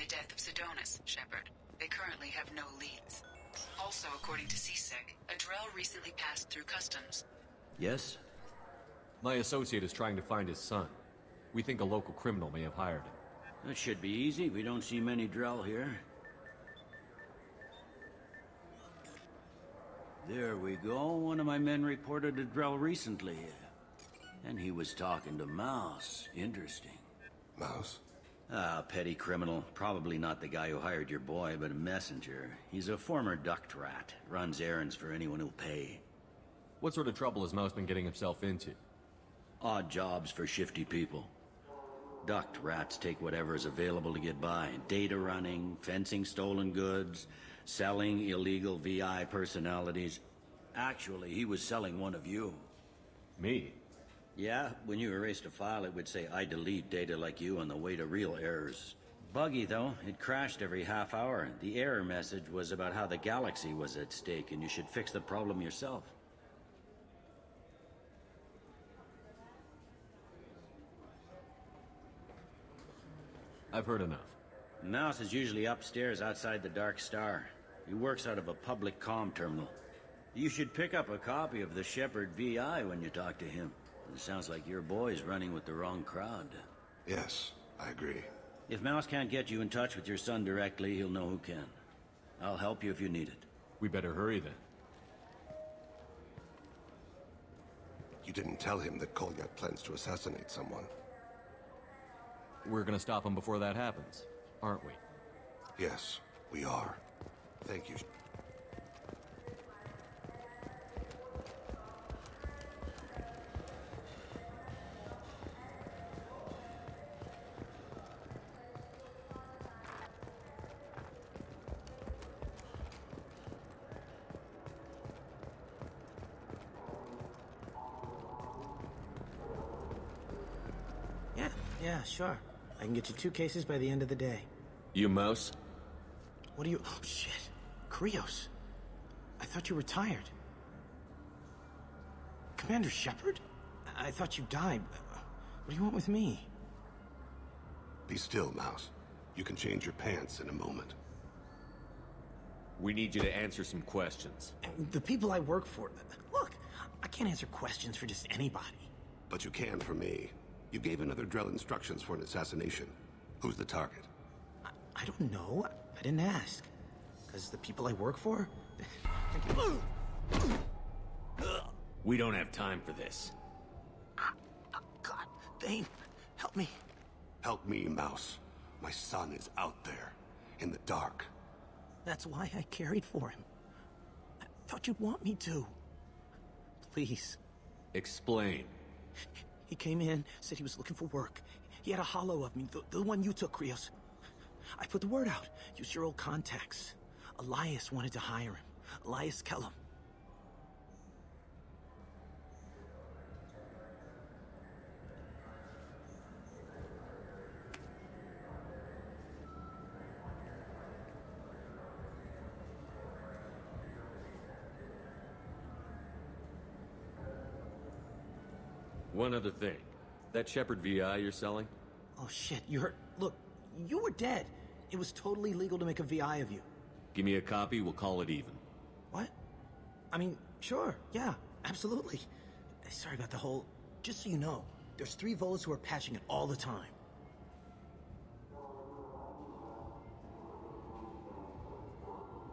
the death of Sidonus, Shepard. They currently have no leads. Also, according to CSEC, a Drell recently passed through customs. Yes? My associate is trying to find his son. We think a local criminal may have hired him. That should be easy. We don't see many Drell here. There we go. One of my men reported a Drell recently. And he was talking to Mouse. Interesting. Mouse? Ah, petty criminal. Probably not the guy who hired your boy, but a messenger. He's a former duct rat. Runs errands for anyone who'll pay. What sort of trouble has Mouse been getting himself into? Odd jobs for shifty people. Duct rats take whatever is available to get by. Data running, fencing stolen goods, selling illegal VI personalities. Actually, he was selling one of you. Me? Yeah, when you erased a file, it would say, I delete data like you on the way to real errors. Buggy, though. It crashed every half hour. The error message was about how the galaxy was at stake, and you should fix the problem yourself. I've heard enough. Mouse is usually upstairs outside the Dark Star. He works out of a public comm terminal. You should pick up a copy of the Shepard VI when you talk to him. It sounds like your boy's running with the wrong crowd. Yes, I agree. If Mouse can't get you in touch with your son directly, he'll know who can. I'll help you if you need it. We better hurry then. You didn't tell him that Kolyat plans to assassinate someone. We're gonna stop him before that happens, aren't we? Yes, we are. Thank you. Yeah, sure. I can get you 2 cases by the end of the day. You Mouse? What do you... Oh, shit. Krios. I thought you retired. Commander Shepard? I thought you died. What do you want with me? Be still, Mouse. You can change your pants in a moment. We need you to answer some questions. The people I work for... Look, I can't answer questions for just anybody. But you can for me. You gave another Drell instructions for an assassination. Who's the target? I don't know. I didn't ask. Because the people I work for... We don't have time for this. God, Bane, help me. Help me, Mouse. My son is out there, in the dark. That's why I carried for him. I thought you'd want me to. Please. Explain. He came in, said he was looking for work. He had a holo of me, the one you took, Krios. I put the word out. Use your old contacts. Elias wanted to hire him. Elias Kellum. One other thing. That Shepard VI you're selling? Oh shit, you heard... Look, you were dead. It was totally legal to make a VI of you. Give me a copy, we'll call it even. What? I mean, sure, yeah, absolutely. Sorry about the whole... Just so you know, there's 3 Volas who are patching it all the time.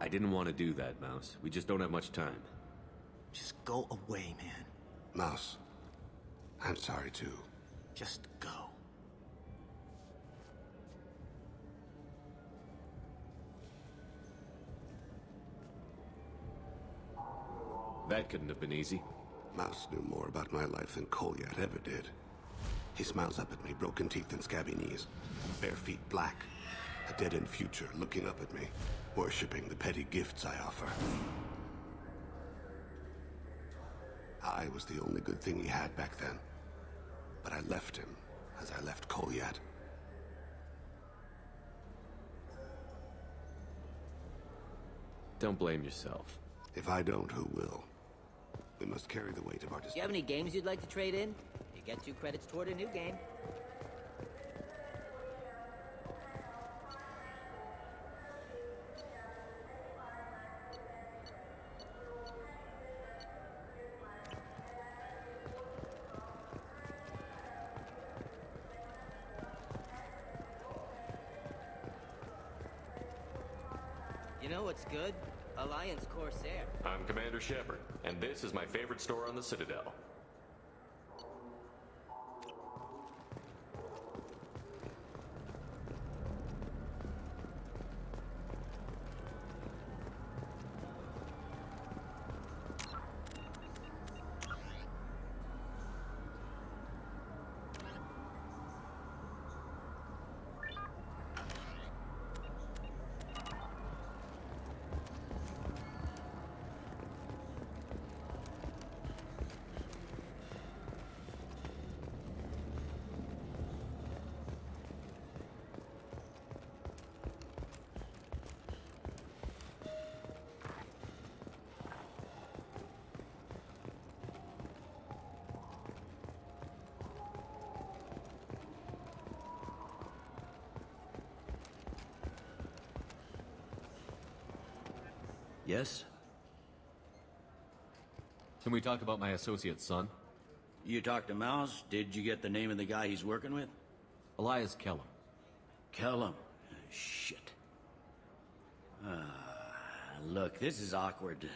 I didn't want to do that, Mouse. We just don't have much time. Just go away, man. Mouse, I'm sorry too. Just go. That couldn't have been easy. Mouse knew more about my life than Kolyat ever did. He smiles up at me, broken teeth and scabby knees. Bare feet black. A dead-end future looking up at me, worshipping the petty gifts I offer. I was the only good thing he had back then. But I left him, as I left Kolyat. Don't blame yourself. If I don't, who will? We must carry the weight of our Do you have any games you'd like to trade in? You get 2 credits toward a new game. You know what's good? Alliance Corsair. I'm Commander Shepard, and this is my favorite store on the Citadel. Yes? Can we talk about my associate's son? You talked to Mouse? Did you get the name of the guy he's working with? Elias Kellum. Kellum. Shit. Look, this is awkward.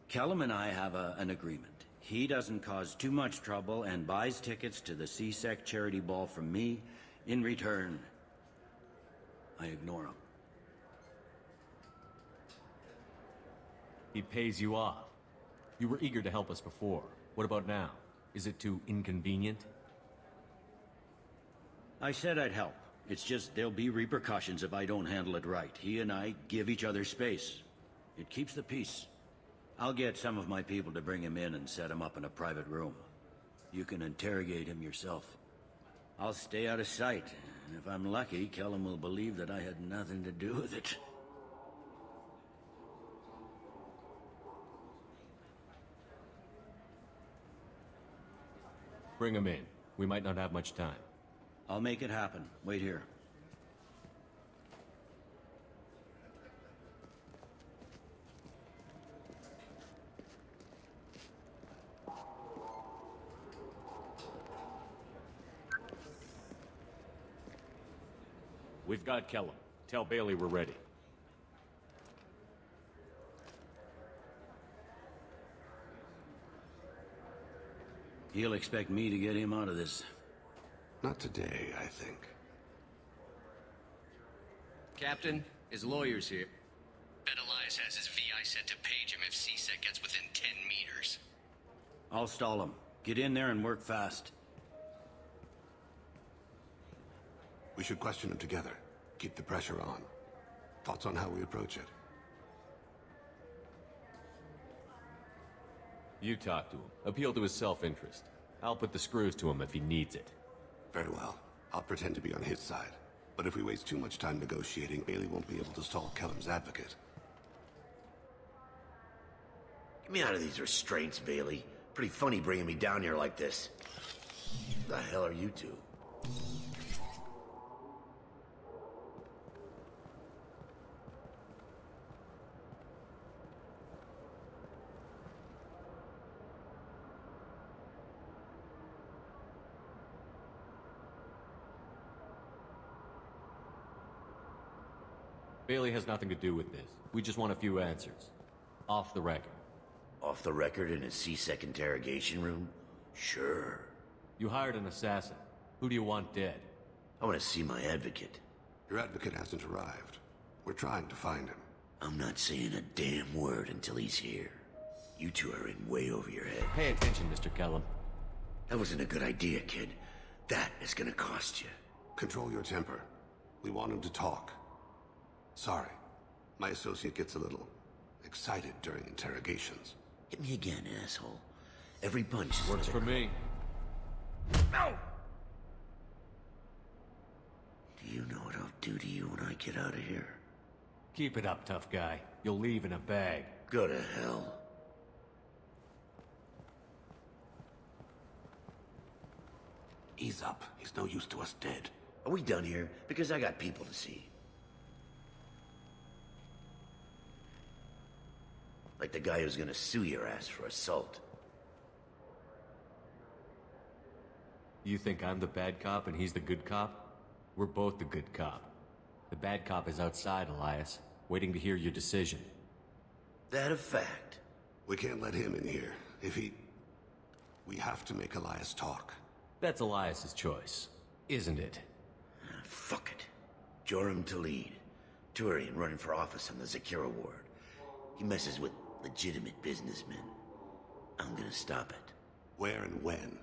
Kellum and I have an agreement. He doesn't cause too much trouble and buys tickets to the C-Sec charity ball from me. In return, I ignore him. He pays you off. You were eager to help us before. What about now? Is it too inconvenient? I said I'd help. It's just there'll be repercussions if I don't handle it right. He and I give each other space. It keeps the peace. I'll get some of my people to bring him in and set him up in a private room. You can interrogate him yourself. I'll stay out of sight, and if I'm lucky, Kellum will believe that I had nothing to do with it. Bring him in. We might not have much time. I'll make it happen. Wait here. We've got Kellum. Tell Bailey we're ready. He'll expect me to get him out of this. Not today, I think. Captain, his lawyer's here. Bet Elias has his VI set to page him if C-Sec gets within 10 meters. I'll stall him. Get in there and work fast. We should question him together. Keep the pressure on. Thoughts on how we approach it? You talk to him. Appeal to his self-interest. I'll put the screws to him if he needs it. Very well. I'll pretend to be on his side. But if we waste too much time negotiating, Bailey won't be able to stall Kellum's advocate. Get me out of these restraints, Bailey. Pretty funny bringing me down here like this. The hell are you two? Bailey has nothing to do with this. We just want a few answers. Off the record. Off the record in a C-Sec interrogation room? Sure. You hired an assassin. Who do you want dead? I want to see my advocate. Your advocate hasn't arrived. We're trying to find him. I'm not saying a damn word until he's here. You two are in way over your head. Pay attention, Mr. Kellum. That wasn't a good idea, kid. That is gonna cost you. Control your temper. We want him to talk. Sorry. My associate gets a little excited during interrogations. Hit me again, asshole. Every punch is Works for me. No! Do you know what I'll do to you when I get out of here? Keep it up, tough guy. You'll leave in a bag. Go to hell. Ease up. He's no use to us dead. Are we done here? Because I got people to see. Like the guy who's gonna sue your ass for assault. You think I'm the bad cop and he's the good cop? We're both the good cop. The bad cop is outside, Elias. Waiting to hear your decision. That a fact? We can't let him in here. We have to make Elias talk. That's Elias's choice, isn't it? Fuck it. Joram Talid. Turian running for office on the Zakira ward. He messes with legitimate businessmen. I'm gonna stop it. Where and when?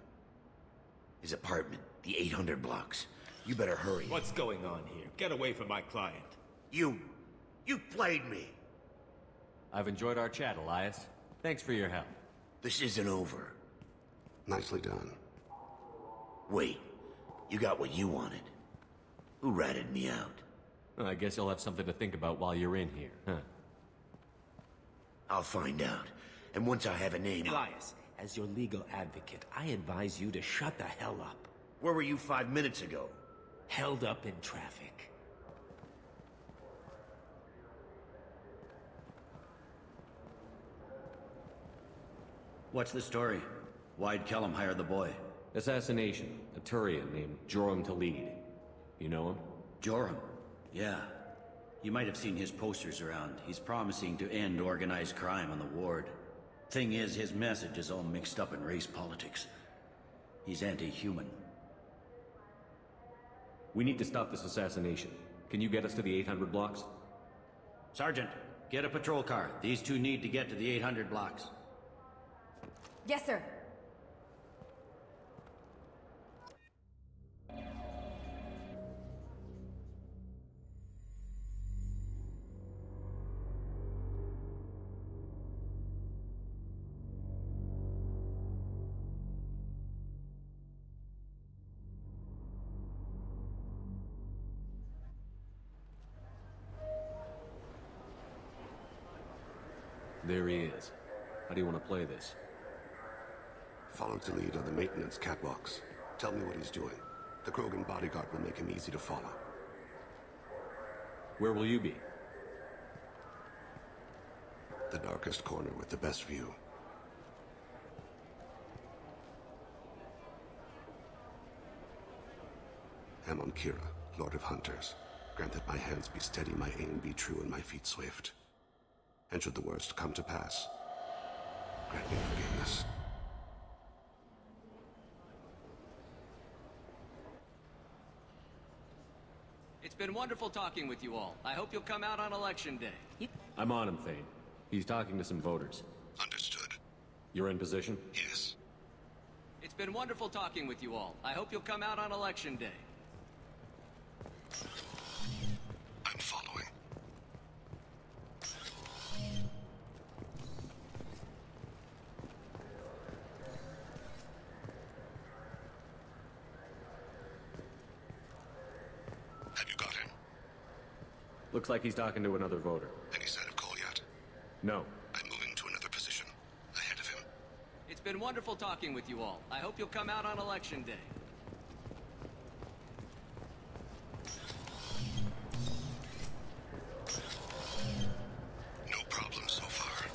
His apartment, the 800 blocks. You better hurry. What's going on here? Get away from my client. You played me. I've enjoyed our chat, Elias. Thanks for your help. This isn't over. Nicely done. Wait, you got what you wanted. Who ratted me out? Well, I guess you'll have something to think about while you're in here, huh? I'll find out. And once I have a name... Elias, as your legal advocate, I advise you to shut the hell up. Where were you 5 minutes ago? Held up in traffic. What's the story? Why'd Kellum hire the boy? Assassination. A Turian named Joram Talid. You know him? Joram? Yeah. You might have seen his posters around. He's promising to end organized crime on the ward. Thing is, his message is all mixed up in race politics. He's anti-human. We need to stop this assassination. Can you get us to the 800 blocks? Sergeant, get a patrol car. These two need to get to the 800 blocks. Yes, sir. There he is. How do you want to play this? Follow to lead on the maintenance catwalks. Tell me what he's doing. The Krogan bodyguard will make him easy to follow. Where will you be? The darkest corner with the best view. Amon Kira, Lord of Hunters. Grant that my hands be steady, my aim be true, and my feet swift. And should the worst come to pass, grant me forgiveness. It's been wonderful talking with you all. I hope you'll come out on Election Day. I'm on him, Thane. He's talking to some voters. Understood. You're in position? Yes. It's been wonderful talking with you all. I hope you'll come out on Election Day. I'm following. Have you got him? Looks like he's talking to another voter. Any sign of Kolyat? No. I'm moving to another position. Ahead of him. It's been wonderful talking with you all. I hope you'll come out on Election Day. No problem so far.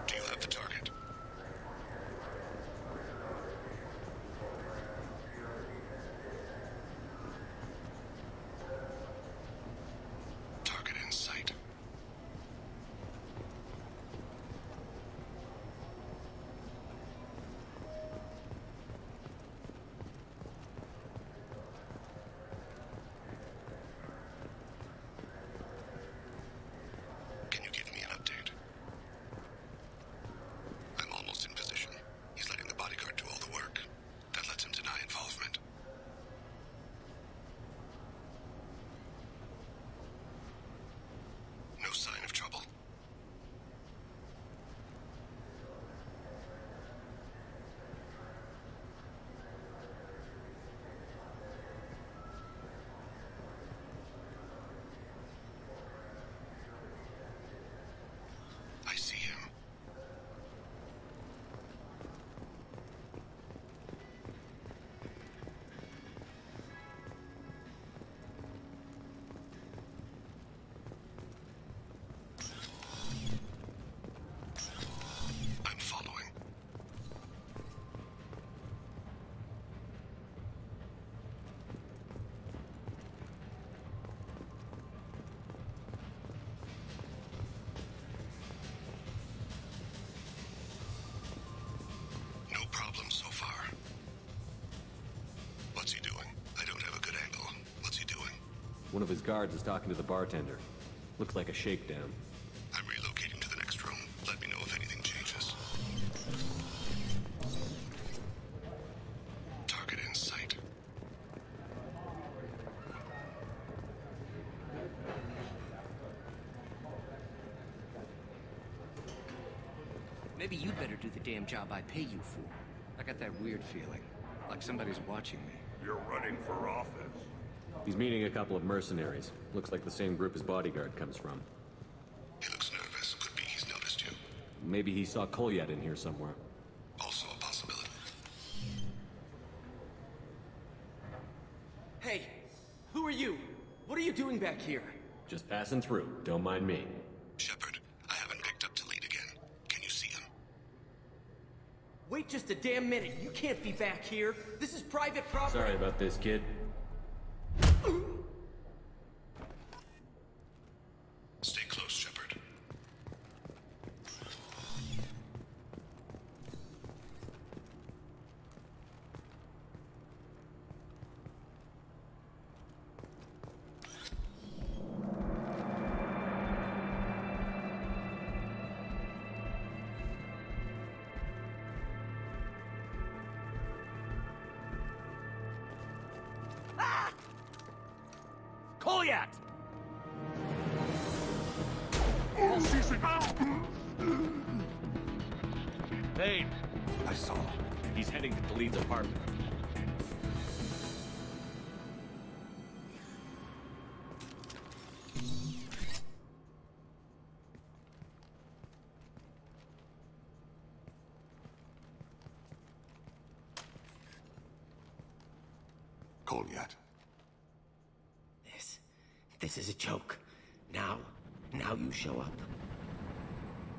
Do you have the target? problem so far. What's he doing? I don't have a good angle. What's he doing? One of his guards is talking to the bartender. Looks like a shakedown. I'm relocating to the next room. Let me know if anything changes. Target in sight. Maybe you'd better do the damn job I pay you for. I got that weird feeling, like somebody's watching me. You're running for office. He's meeting a couple of mercenaries. Looks like the same group his bodyguard comes from. He looks nervous. Could be he's noticed you. Maybe he saw Kolyat in here somewhere. Also a possibility. Hey, who are you? What are you doing back here? Just passing through. Don't mind me. Shepard, I haven't picked up Talid again. Can you see him? Wait just a damn minute. You can't be back here. This is private property. Sorry about this, kid. Stay close, Shepard. Kolyat! Hey! I saw. He's heading to Talid's apartment. Kolyat. This is a joke. Now you show up.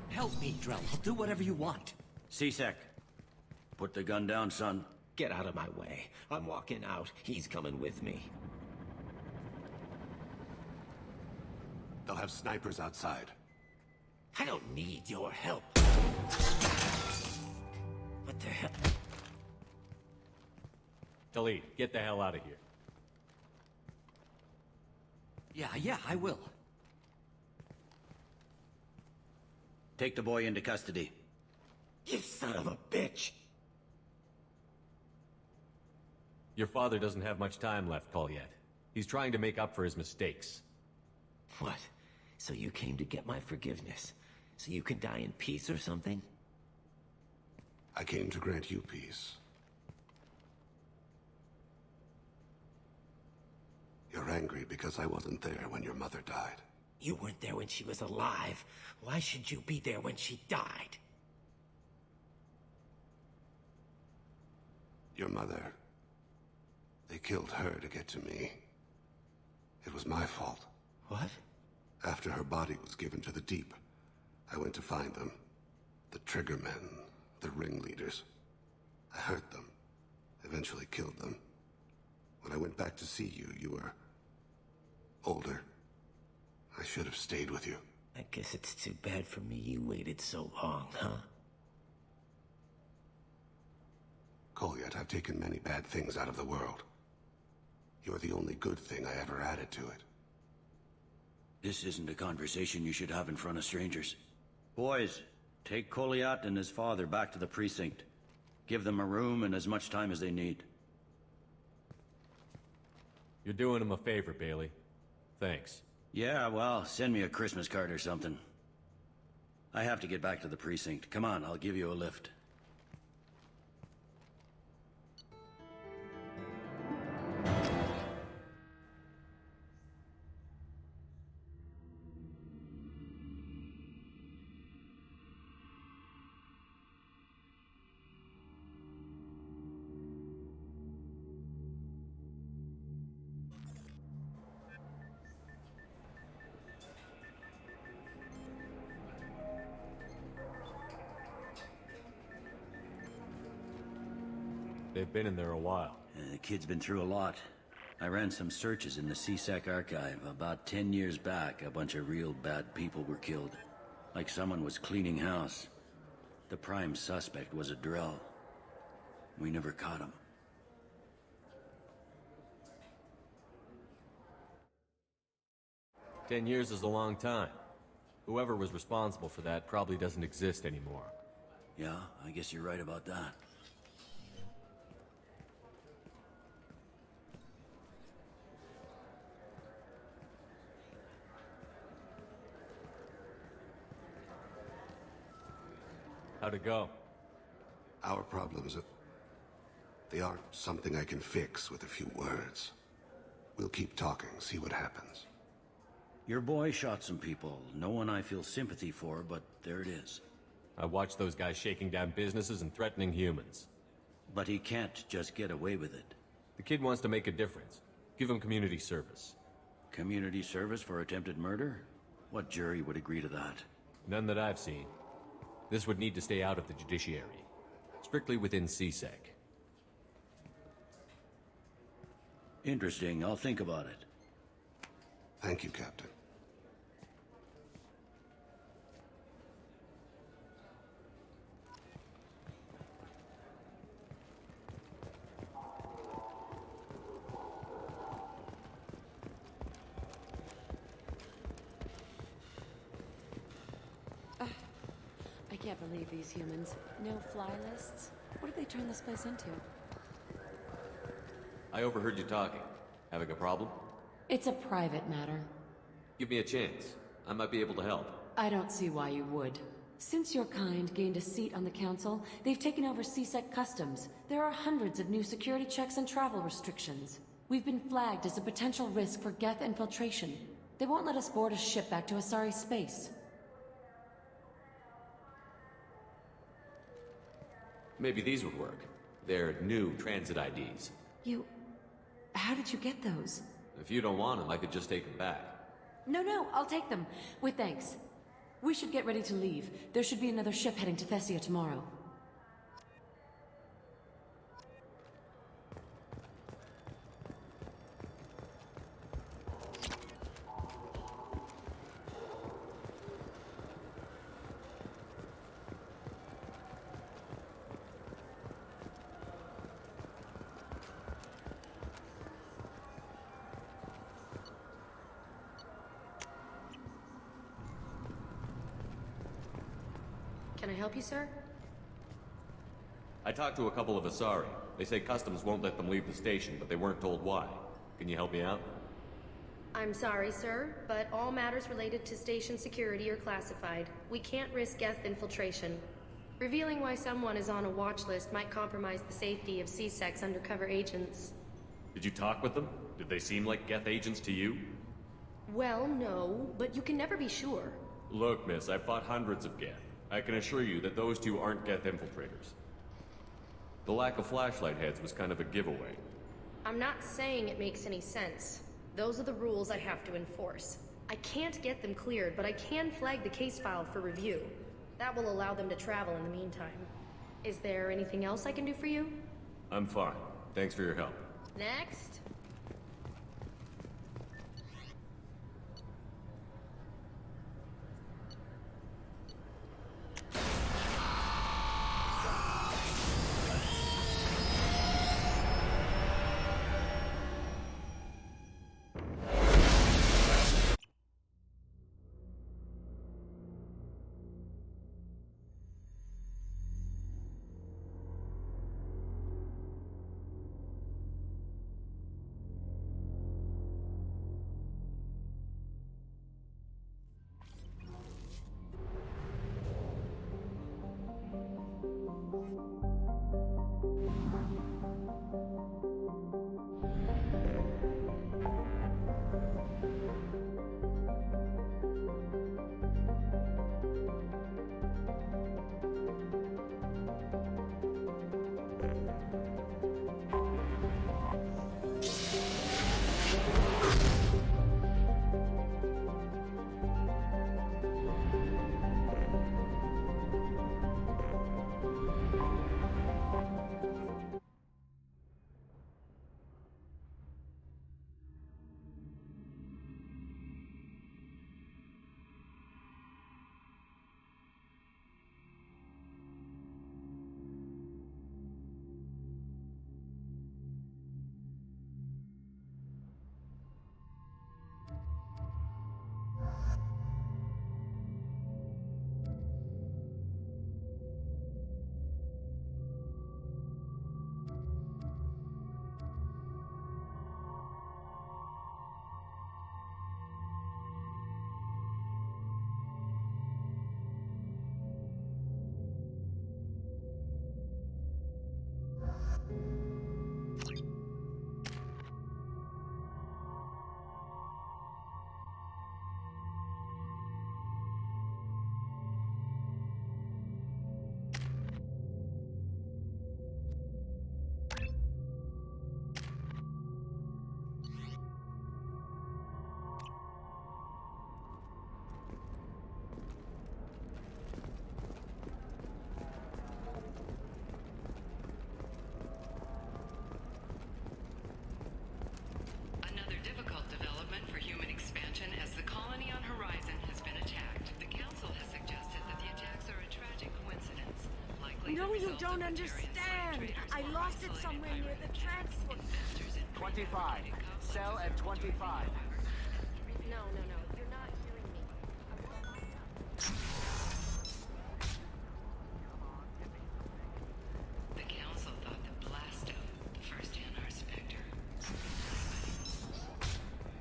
Help me, Drell. I'll do whatever you want. C-Sec, put the gun down, son. Get out of my way. I'm walking out. He's coming with me. They'll have snipers outside. I don't need your help. What the hell? Talid, get the hell out of here. Yeah, I will. Take the boy into custody. You son of a bitch! Your father doesn't have much time left, Kolyat. He's trying to make up for his mistakes. What? So you came to get my forgiveness? So you can die in peace or something? I came to grant you peace. You're angry because I wasn't there when your mother died. You weren't there when she was alive. Why should you be there when she died? Your mother... They killed her to get to me. It was my fault. What? After her body was given to the Deep, I went to find them. The Triggermen, the ringleaders. I hurt them. Eventually killed them. When I went back to see you, you were... older. I should have stayed with you. I guess it's too bad for me you waited so long, huh? Kolyat, I've taken many bad things out of the world. You're the only good thing I ever added to it. This isn't a conversation you should have in front of strangers. Boys, take Kolyat and his father back to the precinct. Give them a room and as much time as they need. You're doing him a favor, Bailey. Thanks. Yeah, well, send me a Christmas card or something. I have to get back to the precinct. Come on, I'll give you a lift. They've been in there a while. The kid's been through a lot. I ran some searches in the C-Sec archive. About 10 years back, a bunch of real bad people were killed. Like someone was cleaning house. The prime suspect was a Drell. We never caught him. "10 years is a long time. Whoever was responsible for that probably doesn't exist anymore." Yeah, I guess you're right about that. How'd it go? Our problems they aren't something I can fix with a few words. We'll keep talking, see what happens. Your boy shot some people. No one I feel sympathy for, but there it is. I watched those guys shaking down businesses and threatening humans. But he can't just get away with it. The kid wants to make a difference. Give him community service. Community service for attempted murder? What jury would agree to that? None that I've seen. This would need to stay out of the judiciary. Strictly within CSEC. Interesting. I'll think about it. Thank you, Captain. I can't believe these humans. No fly lists? What did they turn this place into? I overheard you talking. Having a problem? It's a private matter. Give me a chance. I might be able to help. I don't see why you would. Since your kind gained a seat on the council, they've taken over CSEC customs. There are hundreds of new security checks and travel restrictions. We've been flagged as a potential risk for Geth infiltration. They won't let us board a ship back to Asari space. Maybe these would work. They're new transit IDs. How did you get those? If you don't want them, I could just take them back. No, I'll take them. With thanks. We should get ready to leave. There should be another ship heading to Thessia tomorrow. Can I help you, sir? I talked to a couple of Asari. They say customs won't let them leave the station, but they weren't told why. Can you help me out? I'm sorry, sir, but all matters related to station security are classified. We can't risk Geth infiltration. Revealing why someone is on a watch list might compromise the safety of CSEC's undercover agents. Did you talk with them? Did they seem like Geth agents to you? Well, no, but you can never be sure. Look, miss, I've fought hundreds of Geth. I can assure you that those two aren't Geth infiltrators. The lack of flashlight heads was kind of a giveaway. I'm not saying it makes any sense. Those are the rules I have to enforce. I can't get them cleared, but I can flag the case file for review. That will allow them to travel in the meantime. Is there anything else I can do for you? I'm fine. Thanks for your help. Next. don't understand. I lost it somewhere near the transport. 25. Sell at 25. No, you're not hearing me. The council thought the Blasto, the first NR Spectre.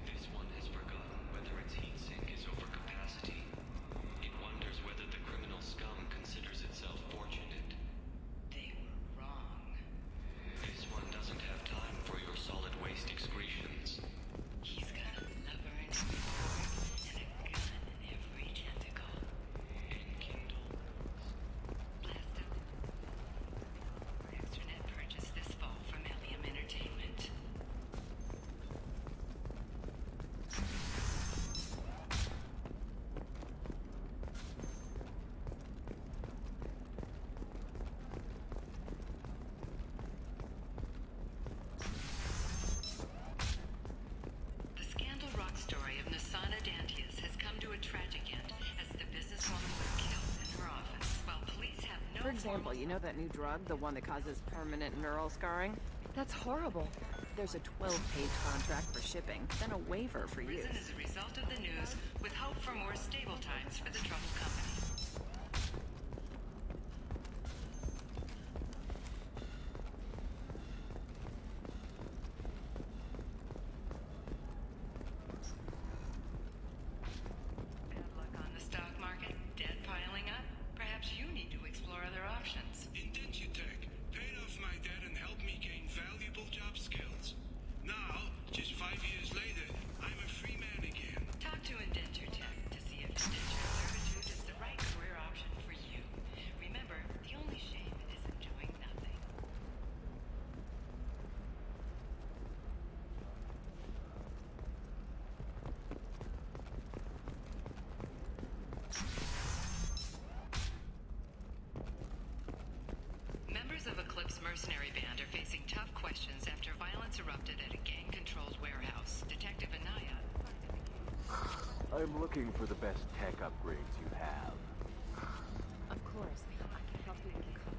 This one has forgotten whether its heat sink is over capacity. It wonders whether the criminal scum considers itself fortunate. They were wrong. This one doesn't have time for your solid waste excretions. He's got a lever in every port and a gun in every tentacle. And Kindle. Blasto. Extranet purchased this fall from Helium Entertainment. The Scandal Rock story of Nasana Dantius has come to a tragic end as the businesswoman was killed in her office. While police have no For example, you know that new drug, the one that causes permanent neural scarring? That's horrible. There's a 12-page contract for shipping, then a waiver for use. Risen as a result of the news, with hope for more stable times for the troubled company. Bad luck on the stock market, debt piling up. Perhaps you need to explore other options. Indentutech paid off my debt and helped me gain valuable job skills. Now, just 5 years later, I'm a free man again. Talk to Indentutech to see if indentured servitude is the right career option for you. Remember, the only shame is in doing nothing. Members of Eclipse Mercenary Band are facing tough questions after violence erupted at a gang-controlled warehouse. Detective Anaya. I'm looking for the best tech upgrades you have. Of course. I can help you with the car.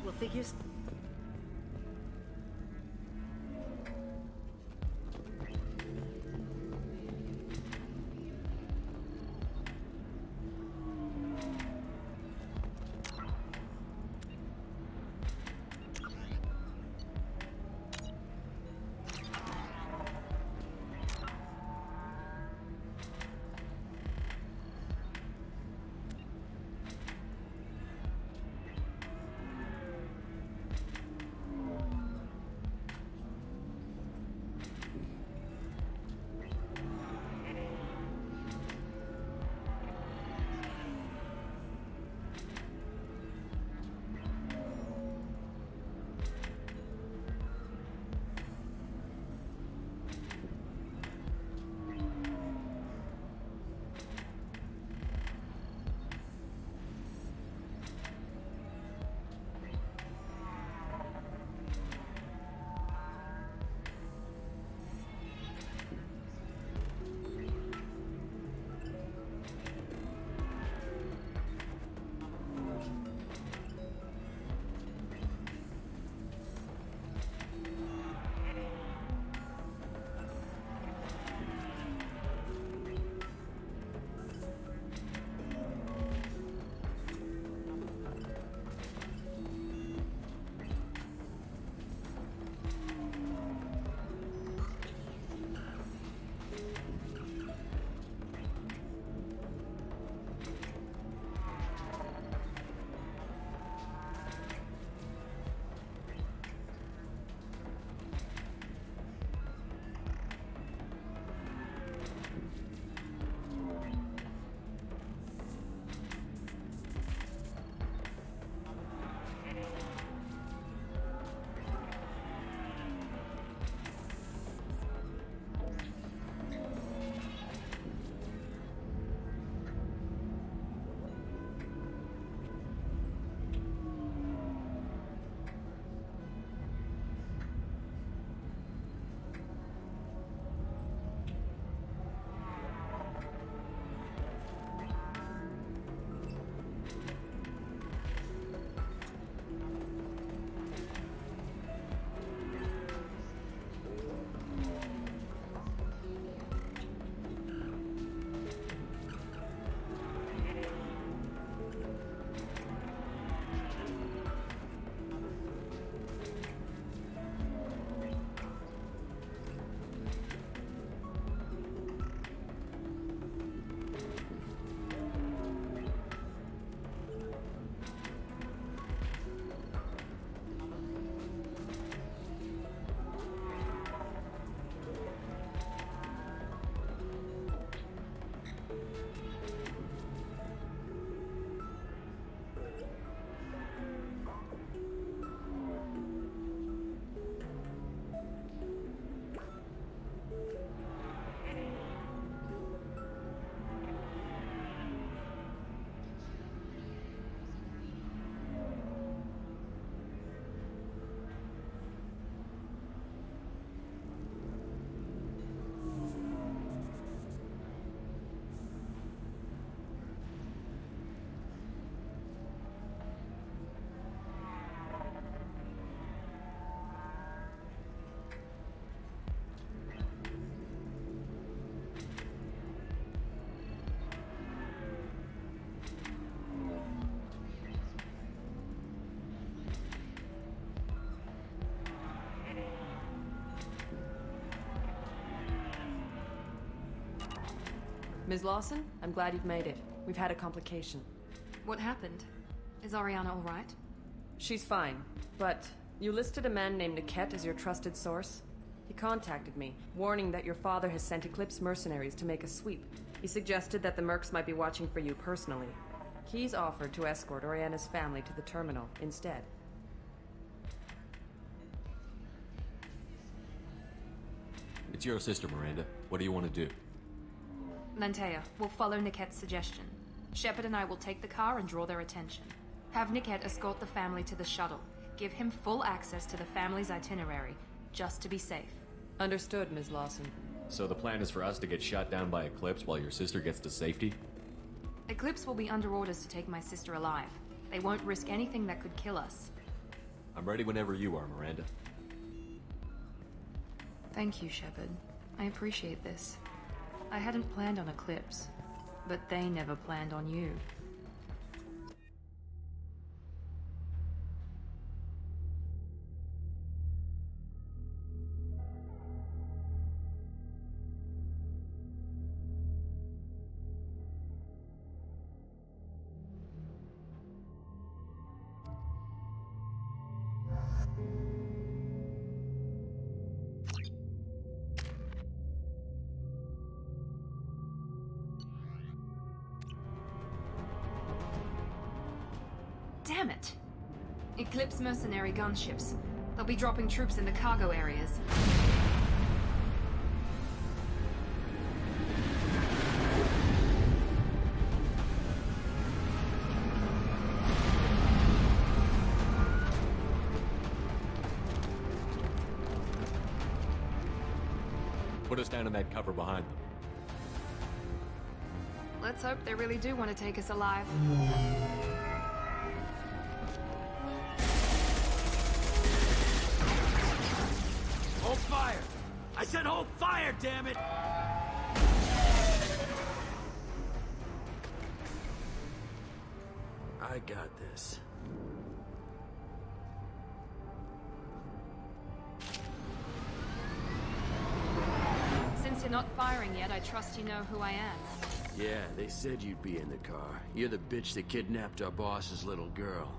Well, figures. Ms. Lawson, I'm glad you've made it. We've had a complication. What happened? Is Oriana all right? She's fine, but you listed a man named Niket as your trusted source. He contacted me, warning that your father has sent Eclipse mercenaries to make a sweep. He suggested that the Mercs might be watching for you personally. He's offered to escort Oriana's family to the terminal instead. It's your sister, Miranda. What do you want to do? Lantea, we'll follow Niket's suggestion. Shepard and I will take the car and draw their attention. Have Niket escort the family to the shuttle. Give him full access to the family's itinerary, just to be safe. Understood, Ms. Lawson. So the plan is for us to get shot down by Eclipse while your sister gets to safety? Eclipse will be under orders to take my sister alive. They won't risk anything that could kill us. I'm ready whenever you are, Miranda. Thank you, Shepard. I appreciate this. I hadn't planned on Eclipse, but they never planned on you. Damn it! Eclipse mercenary gunships. They'll be dropping troops in the cargo areas. Put us down in that cover behind them. Let's hope they really do want to take us alive. Hold fire! I said hold fire, damn it! I got this. Since you're not firing yet, I trust you know who I am. Yeah, they said you'd be in the car. You're the bitch that kidnapped our boss's little girl.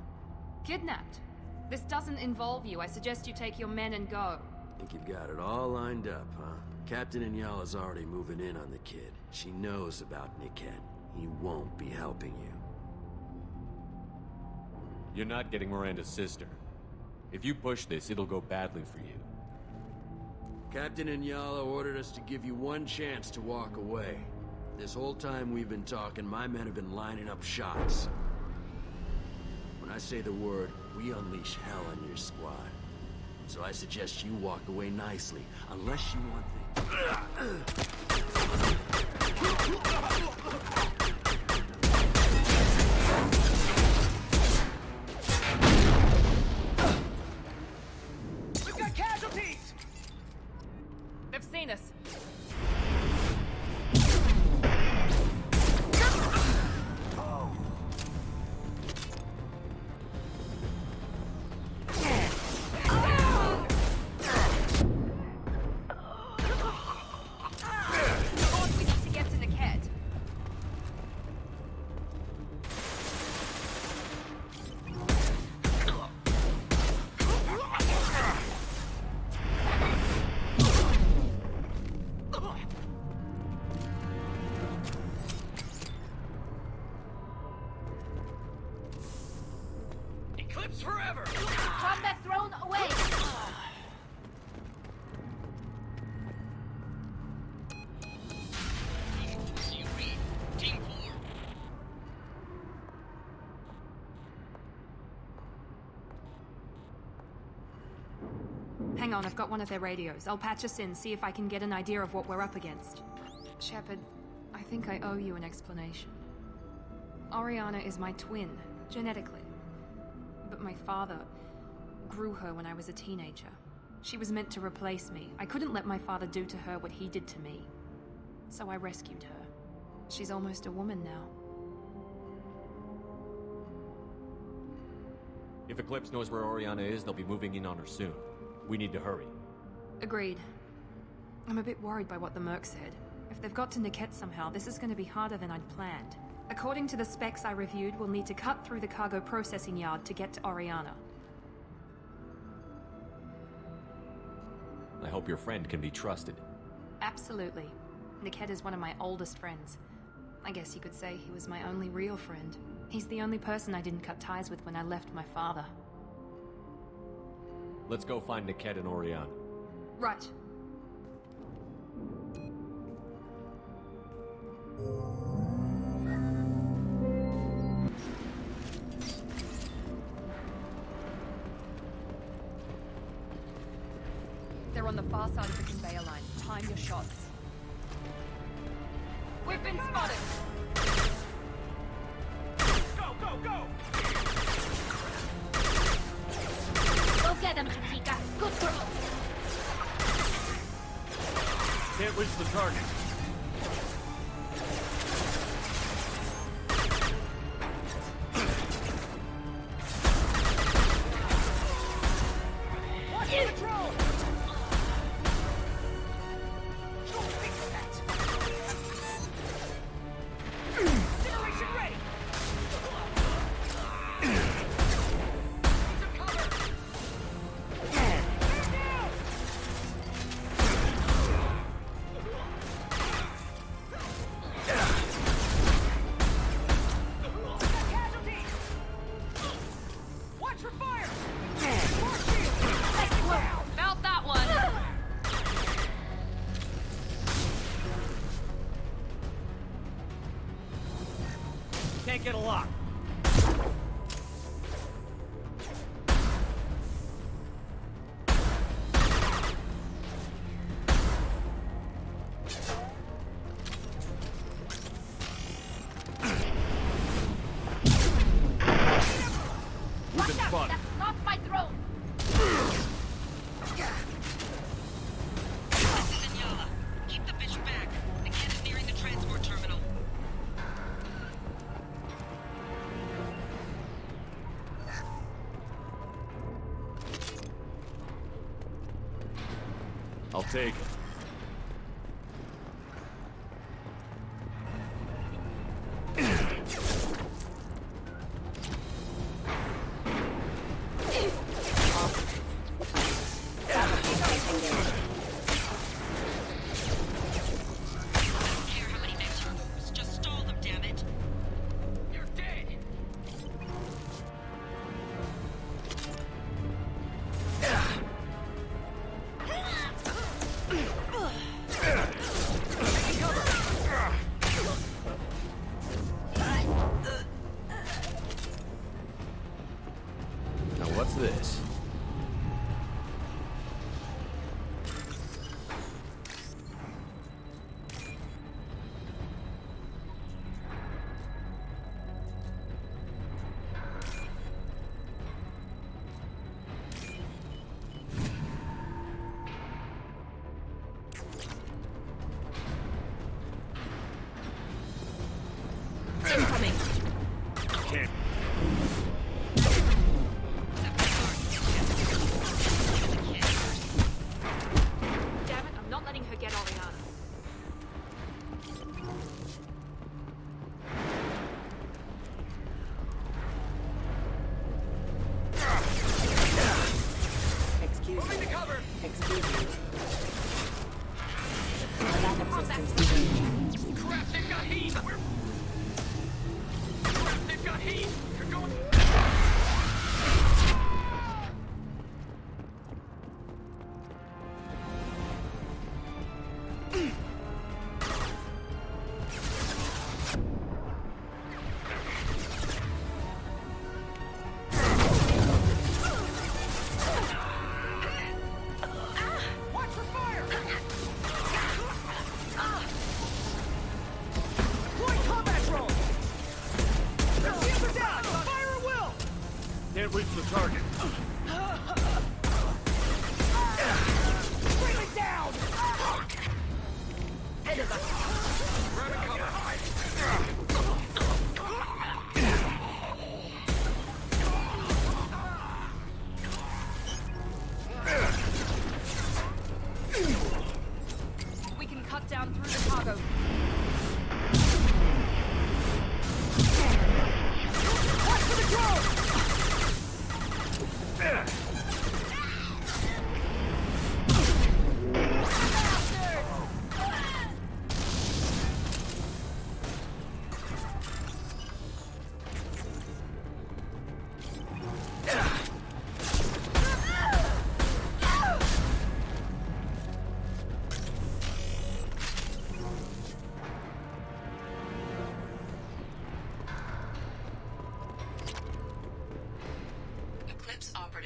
Kidnapped? This doesn't involve you. I suggest you take your men and go. Think you've got it all lined up, huh? Captain Inyala's already moving in on the kid. She knows about Niket. He won't be helping you. You're not getting Miranda's sister. If you push this, it'll go badly for you. Captain Inyala ordered us to give you one chance to walk away. This whole time we've been talking, my men have been lining up shots. When I say the word, we unleash hell on your squad. So I suggest you walk away nicely, unless you want We've got casualties! They've seen us. Eclipse forever! Combat thrown away! Team 4. Hang on, I've got one of their radios. I'll patch us in, see if I can get an idea of what we're up against. Shepard, I think I owe you an explanation. Oriana is my twin, genetically. But my father grew her when I was a teenager. She was meant to replace me. I couldn't let my father do to her what he did to me. So I rescued her. She's almost a woman now. If Eclipse knows where Oriana is, they'll be moving in on her soon. We need to hurry. Agreed. I'm a bit worried by what the Merc said. If they've got to Niket somehow, this is going to be harder than I'd planned. According to the specs I reviewed, we'll need to cut through the cargo processing yard to get to Oriana. I hope your friend can be trusted. Absolutely. Niket is one of my oldest friends. I guess you could say he was my only real friend. He's the only person I didn't cut ties with when I left my father. Let's go find Niket and Oriana. Right. They're on the far side of the conveyor line. Time your shots. We've been spotted! Go, go, go! Go get him, Chica. Good girl. Can't reach the target. Felt that one! Can't get a lock. Watch out! That's not my drone! This is Inyala. Keep the bitch back. The kid is nearing the transport terminal. I'll take it. Now what's this? Incoming! Can't. Damn it, I'm not letting her get Oriana. Excuse me. Excuse me. Crap, they've got heat! Crap, they've got heat! You're going... Watch for fire! Deploy combat drone! Let's see if they're down! Fire at will! Can't reach the target. Bring it down! Grab and cover. We can cut down through the cargo.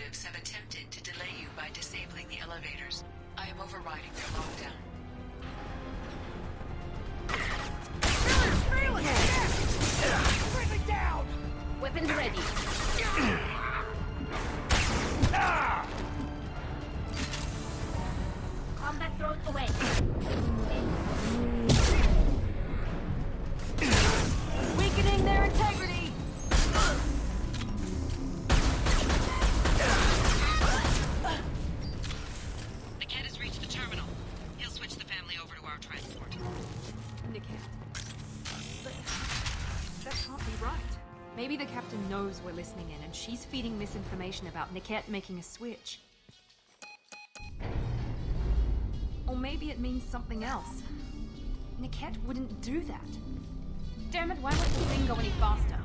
operatives have attempted to delay you by disabling the elevators. I am overriding their lockdown. Bring it down! Weapons ready. Combat thrown away. Weakening their integrity! Niket has reached the terminal. He'll switch the family over to our transport. Niket. But that can't be right. Maybe the captain knows we're listening in and she's feeding misinformation about Niket making a switch. Or maybe it means something else. Niket wouldn't do that. Damn it, why won't the thing go any faster?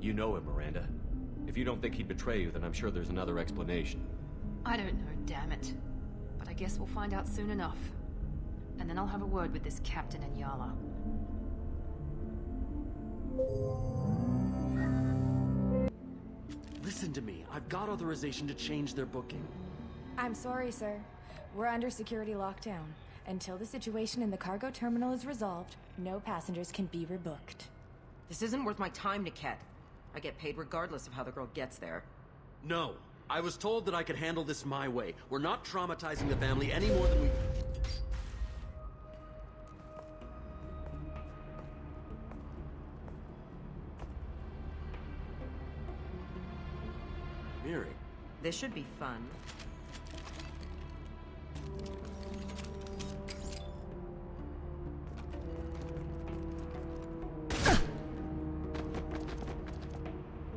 You know him, Miranda. If you don't think he'd betray you, then I'm sure there's another explanation. I don't know, damn it. But I guess we'll find out soon enough. And then I'll have a word with this captain and Yala. Listen to me. I've got authorization to change their booking. I'm sorry, sir. We're under security lockdown. Until the situation in the cargo terminal is resolved, no passengers can be rebooked. This isn't worth my time, Niket. I get paid regardless of how the girl gets there. No. I was told that I could handle this my way. We're not traumatizing the family any more than we... Miri. This should be fun.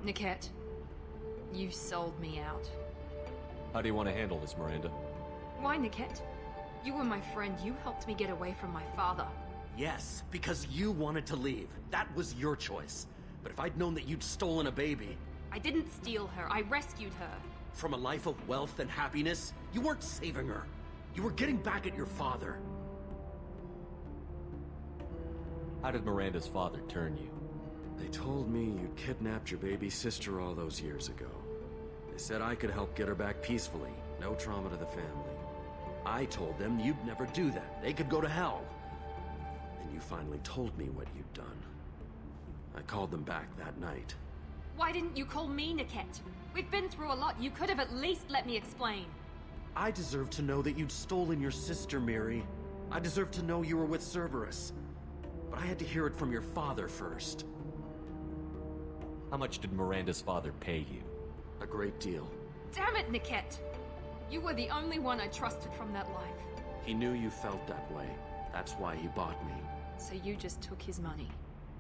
Niket, you sold me out. How do you want to handle this, Miranda? Why, Niket? You were my friend. You helped me get away from my father. Yes, because you wanted to leave. That was your choice. But if I'd known that you'd stolen a baby... I didn't steal her. I rescued her. From a life of wealth and happiness, you weren't saving her. You were getting back at your father. How did Miranda's father turn you? They told me you kidnapped your baby sister all those years ago. They said I could help get her back peacefully. No trauma to the family. I told them you'd never do that. They could go to hell. Then you finally told me what you'd done. I called them back that night. Why didn't you call me, Niket? We've been through a lot. You could have at least let me explain. I deserve to know that you'd stolen your sister, Miri. I deserve to know you were with Cerberus. But I had to hear it from your father first. How much did Miranda's father pay you? A great deal. Damn it, Niket! You were the only one I trusted from that life. He knew you felt that way. That's why he bought me. So you just took his money?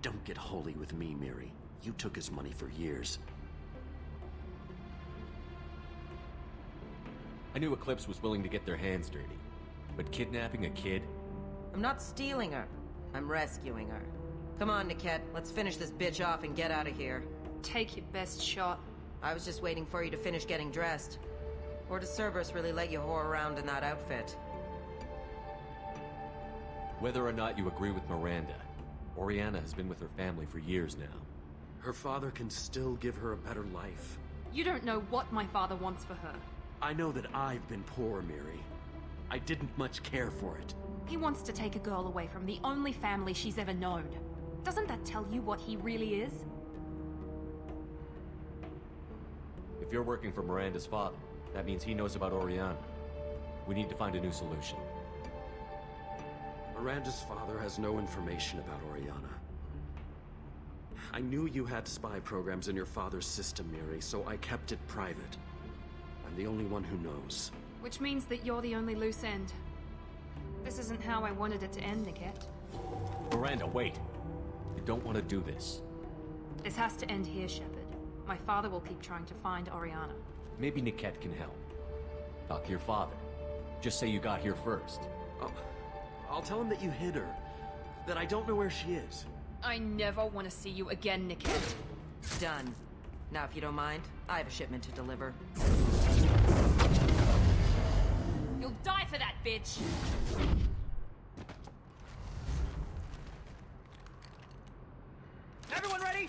Don't get holy with me, Miri. You took his money for years. I knew Eclipse was willing to get their hands dirty. But kidnapping a kid? I'm not stealing her. I'm rescuing her. Come on, Niket. Let's finish this bitch off and get out of here. Take your best shot. I was just waiting for you to finish getting dressed. Or does Cerberus really let you whore around in that outfit? Whether or not you agree with Miranda, Oriana has been with her family for years now. Her father can still give her a better life. You don't know what my father wants for her. I know that I've been poor, Miri. I didn't much care for it. He wants to take a girl away from the only family she's ever known. Doesn't that tell you what he really is? If you're working for Miranda's father, that means he knows about Oriana. We need to find a new solution. Miranda's father has no information about Oriana. I knew you had spy programs in your father's system, Miri, so I kept it private. I'm the only one who knows. Which means that you're the only loose end. This isn't how I wanted it to end, Niket. Miranda, wait! You don't want to do this. This has to end here, Shepard. My father will keep trying to find Oriana. Maybe Niket can help. Talk to your father. Just say you got here first. I'll tell him that you hid her. That I don't know where she is. I never want to see you again, Niket. Done. Now, if you don't mind, I have a shipment to deliver. You'll die for that, bitch! Everyone ready?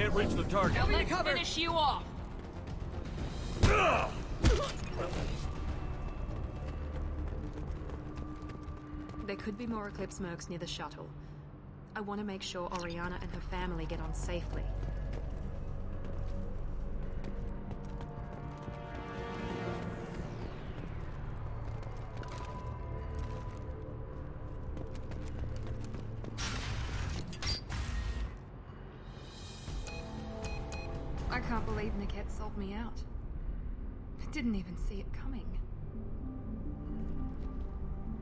can't reach the target. Now let's finish you off. There could be more Eclipse mercs near the shuttle. I want to make sure Oriana and her family get on safely. I can't believe Niket sold me out. I didn't even see it coming.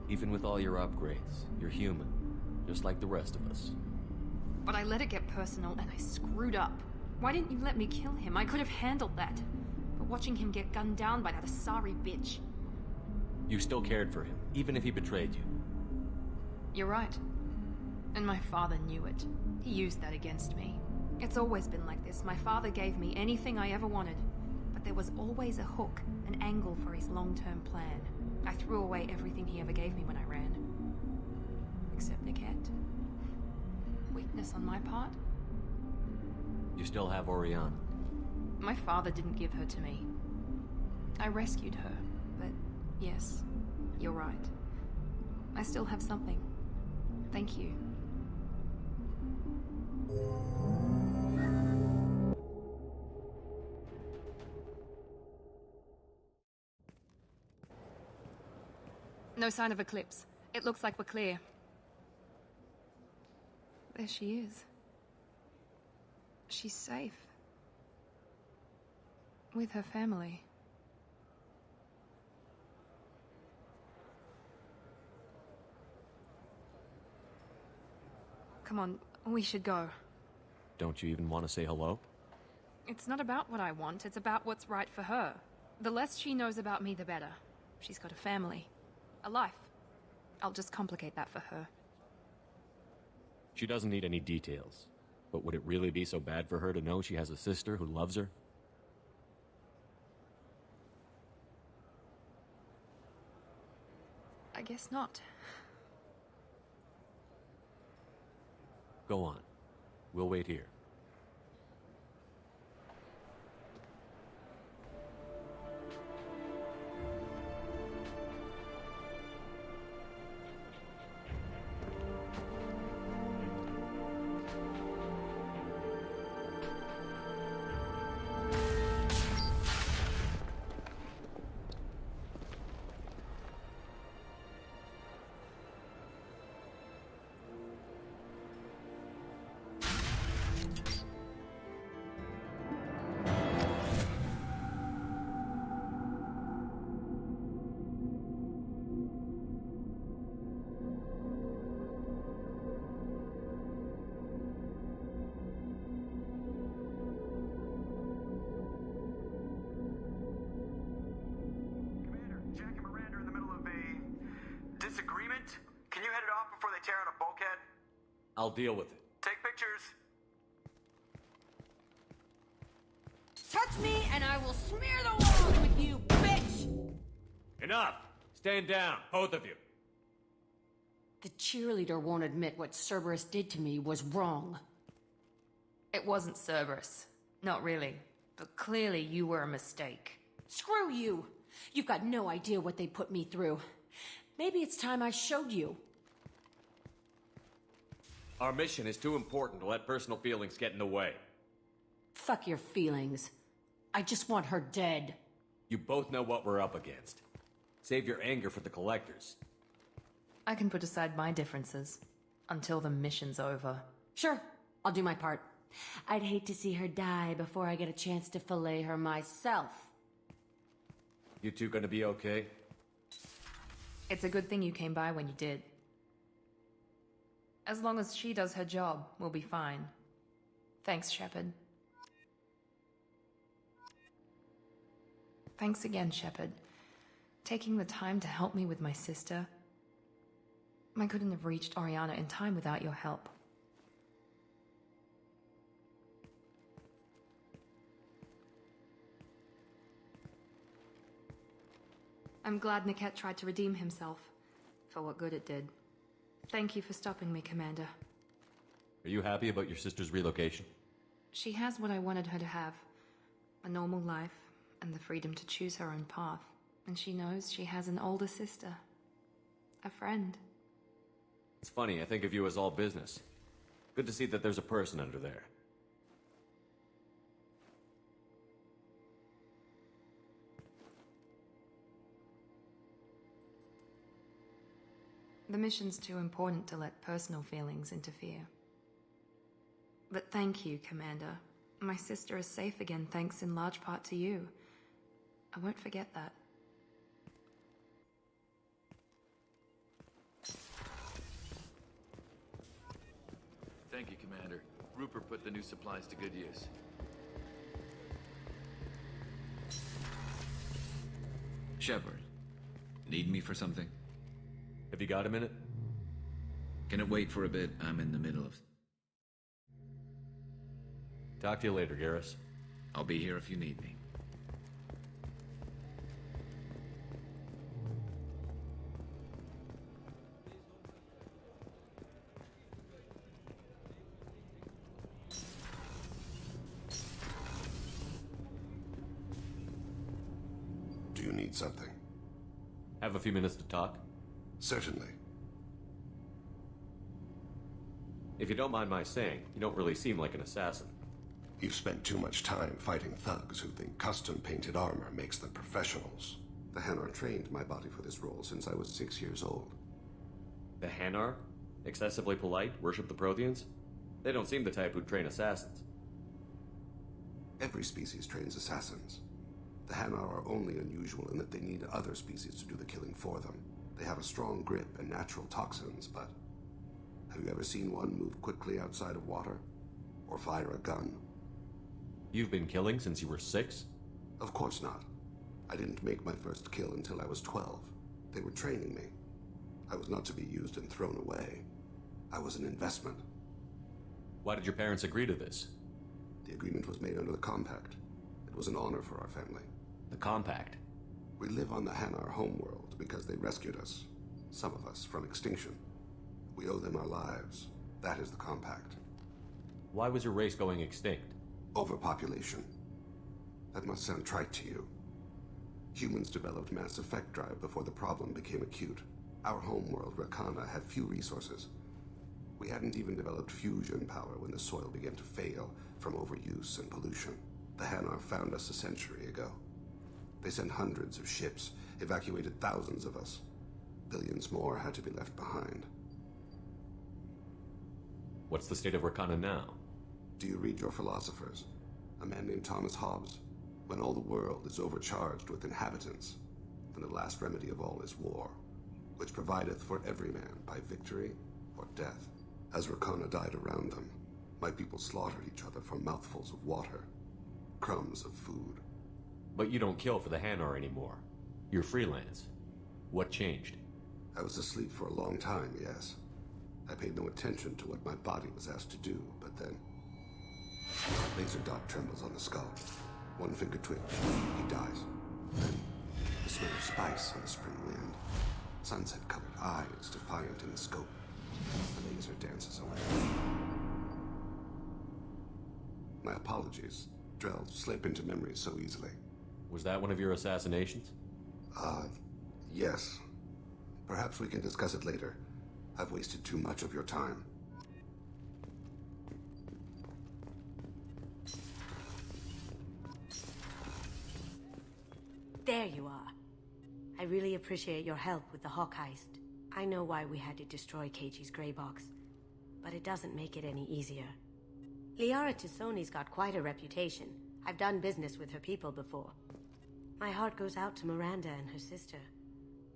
Even with all your upgrades, you're human, just like the rest of us. But I let it get personal and I screwed up. Why didn't you let me kill him? I could have handled that. But watching him get gunned down by that Asari bitch. You still cared for him, even if he betrayed you. You're right. And my father knew it. He used that against me. It's always been like this. My father gave me anything I ever wanted. But there was always a hook, an angle for his long-term plan. I threw away everything he ever gave me when I ran. Except Niket. Weakness on my part? You still have Oriana. My father didn't give her to me. I rescued her, but yes, you're right. I still have something. Thank you. No sign of Eclipse. It looks like we're clear. There she is. She's safe. With her family. Come on, we should go. Don't you even want to say hello? It's not about what I want, it's about what's right for her. The less she knows about me, the better. She's got a family. A life. I'll just complicate that for her. She doesn't need any details. But would it really be so bad for her to know she has a sister who loves her? I guess not. Go on. We'll wait here. Disagreement? Can you head it off before they tear out a bulkhead? I'll deal with it. Take pictures. Touch me and I will smear the walls with you, bitch! Enough! Stand down, both of you. The cheerleader won't admit what Cerberus did to me was wrong. It wasn't Cerberus. Not really. But clearly you were a mistake. Screw you! You've got no idea what they put me through. Maybe it's time I showed you. Our mission is too important to let personal feelings get in the way. Fuck your feelings. I just want her dead. You both know what we're up against. Save your anger for the collectors. I can put aside my differences until the mission's over. Sure, I'll do my part. I'd hate to see her die before I get a chance to fillet her myself. You two gonna be okay? It's a good thing you came by when you did. As long as she does her job, we'll be fine. Thanks, Shepard. Thanks again, Shepard. Taking the time to help me with my sister. I couldn't have reached Oriana in time without your help. I'm glad Niket tried to redeem himself, for what good it did. Thank you for stopping me, Commander. Are you happy about your sister's relocation? She has what I wanted her to have. A normal life, and the freedom to choose her own path. And she knows she has an older sister. A friend. It's funny, I think of you as all business. Good to see that there's a person under there. The mission's too important to let personal feelings interfere. But thank you, Commander. My sister is safe again thanks in large part to you. I won't forget that. Thank you, Commander. Rupert put the new supplies to good use. Shepard, need me for something? Have you got a minute? Can it wait for a bit? I'm in the middle of... Talk to you later, Garrus. I'll be here if you need me. Do you need something? Have a few minutes to talk? Certainly. If you don't mind my saying, you don't really seem like an assassin. You've spent too much time fighting thugs who think custom-painted armor makes them professionals. The Hanar trained my body for this role since I was 6 years old. The Hanar? Excessively polite, worship the Protheans? They don't seem the type who'd train assassins. Every species trains assassins. The Hanar are only unusual in that they need other species to do the killing for them. They have a strong grip and natural toxins, but... have you ever seen one move quickly outside of water? Or fire a gun? You've been killing since you were 6? Of course not. I didn't make my first kill until I was 12. They were training me. I was not to be used and thrown away. I was an investment. Why did your parents agree to this? The agreement was made under the Compact. It was an honor for our family. The Compact? We live on the Hanar homeworld because they rescued us. Some of us from extinction. We owe them our lives. That is the Compact. Why was your race going extinct? Overpopulation. That must sound trite to you. Humans developed mass effect drive before the problem became acute. Our homeworld, Rakana, had few resources. We hadn't even developed fusion power when the soil began to fail from overuse and pollution. The Hanar found us a century ago. They sent hundreds of ships, evacuated thousands of us. Billions more had to be left behind. What's the state of Rakana now? Do you read your philosophers? A man named Thomas Hobbes. When all the world is overcharged with inhabitants, then the last remedy of all is war, which provideth for every man by victory or death. As Rakana died around them, my people slaughtered each other for mouthfuls of water, crumbs of food. But you don't kill for the Hanar anymore. You're freelance. What changed? I was asleep for a long time, yes. I paid no attention to what my body was asked to do, but then... laser dot trembles on the skull. One finger twitch. He dies. Then, the smell of spice on the spring wind. Sunset-colored eyes defiant in the scope. The laser dances away. My apologies. Drell slip into memory so easily. Was that one of your assassinations? Yes. Perhaps we can discuss it later. I've wasted too much of your time. There you are. I really appreciate your help with the Hawk heist. I know why we had to destroy Keiji's gray box, but it doesn't make it any easier. Liara T'Soni's got quite a reputation. I've done business with her people before. My heart goes out to Miranda and her sister.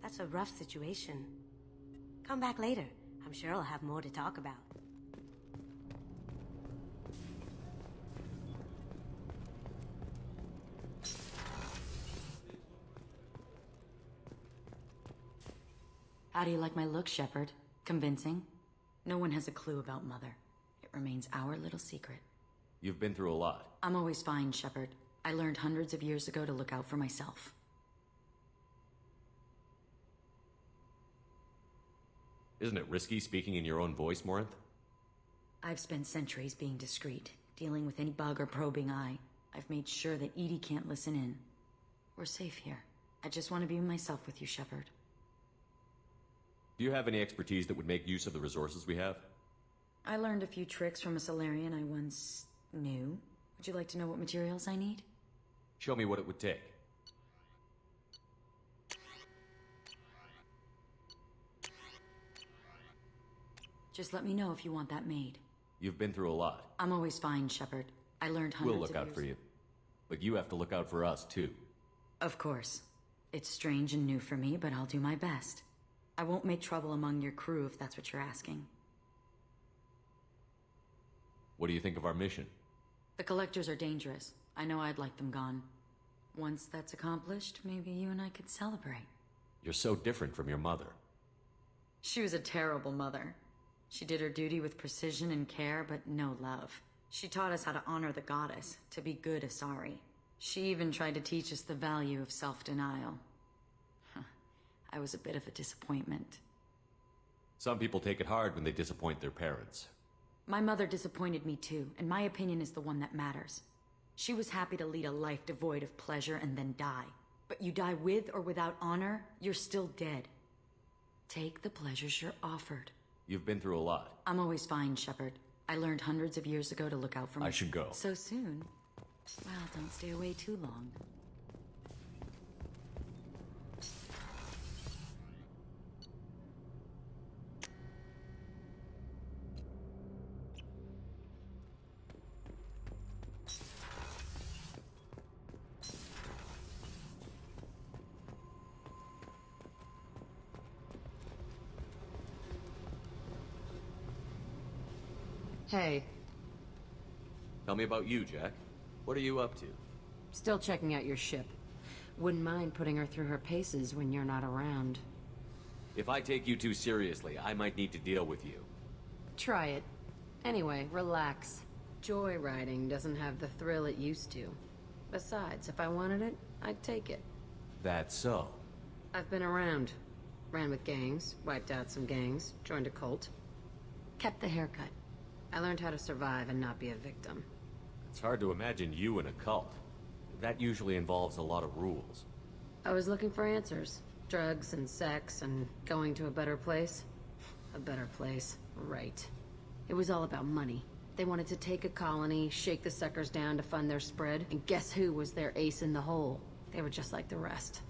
That's a rough situation. Come back later. I'm sure I'll have more to talk about. How do you like my look, Shepard? Convincing? No one has a clue about Mother. It remains our little secret. You've been through a lot. I'm always fine, Shepard. I learned hundreds of years ago to look out for myself. Isn't it risky speaking in your own voice, Morinth? I've spent centuries being discreet, dealing with any bug or probing eye. I've made sure that Edie can't listen in. We're safe here. I just want to be myself with you, Shepard. Do you have any expertise that would make use of the resources we have? I learned a few tricks from a Solarian I once knew. Would you like to know what materials I need? Show me what it would take. Just let me know if you want that made. You've been through a lot. I'm always fine, Shepard. I learned hundreds We'll look out for you. But you have to look out for us, too. Of course. It's strange and new for me, but I'll do my best. I won't make trouble among your crew if that's what you're asking. What do you think of our mission? The Collectors are dangerous. I know I'd like them gone. Once that's accomplished, maybe you and I could celebrate. You're so different from your mother. She was a terrible mother. She did her duty with precision and care, but no love. She taught us how to honor the goddess, to be good Asari. She even tried to teach us the value of self-denial. I was a bit of a disappointment. Some people take it hard when they disappoint their parents. My mother disappointed me too, and my opinion is the one that matters. She was happy to lead a life devoid of pleasure and then die. But you die with or without honor, you're still dead. Take the pleasures you're offered. You've been through a lot. I'm always fine, Shepard. I learned hundreds of years ago to look out for I should go. So soon? Well, don't stay away too long. Hey. Tell me about you, Jack. What are you up to? Still checking out your ship. Wouldn't mind putting her through her paces when you're not around. If I take you too seriously, I might need to deal with you. Try it. Anyway, relax. Joyriding doesn't have the thrill it used to. Besides, if I wanted it, I'd take it. That's so. I've been around. Ran with gangs, wiped out some gangs, joined a cult. Kept the haircut. I learned how to survive and not be a victim. It's hard to imagine you in a cult. That usually involves a lot of rules. I was looking for answers. Drugs and sex and going to a better place. A better place, right. It was all about money. They wanted to take a colony, shake the suckers down to fund their spread, and guess who was their ace in the hole? They were just like the rest.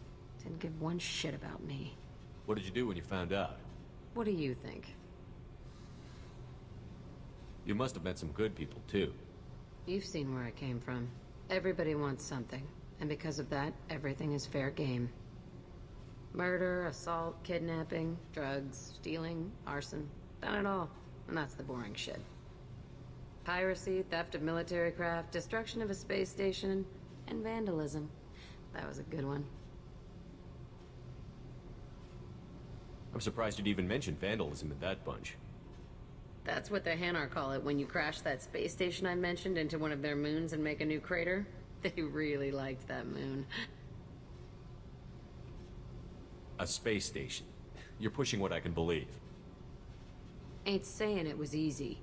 Didn't give one shit about me. What did you do when you found out? What do you think? You must have met some good people, too. You've seen where I came from. Everybody wants something, and because of that, everything is fair game. Murder, assault, kidnapping, drugs, stealing, arson. Done it all, and that's the boring shit. Piracy, theft of military craft, destruction of a space station, and vandalism. That was a good one. I'm surprised you'd even mention vandalism in that bunch. That's what the Hanar call it when you crash that space station I mentioned into one of their moons and make a new crater. They really liked that moon. A space station. You're pushing what I can believe. Ain't saying it was easy.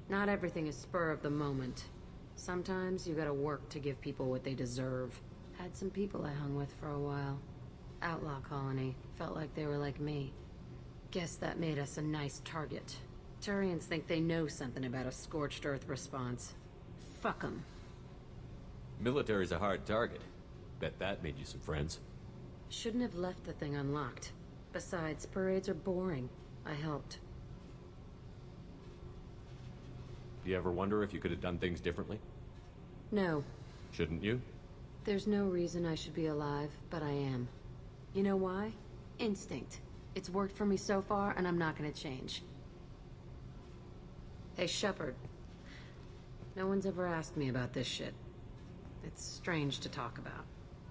Not everything is spur of the moment. Sometimes you gotta work to give people what they deserve. Had some people I hung with for a while. Outlaw colony. Felt like they were like me. Guess that made us a nice target. Turians think they know something about a scorched earth response. Fuck 'em. Military's a hard target. Bet that made you some friends. Shouldn't have left the thing unlocked. Besides, parades are boring. I helped. Do you ever wonder if you could have done things differently? No. Shouldn't you? There's no reason I should be alive, but I am. You know why? Instinct. It's worked for me so far, and I'm not gonna change. Hey, Shepard. No one's ever asked me about this shit. It's strange to talk about.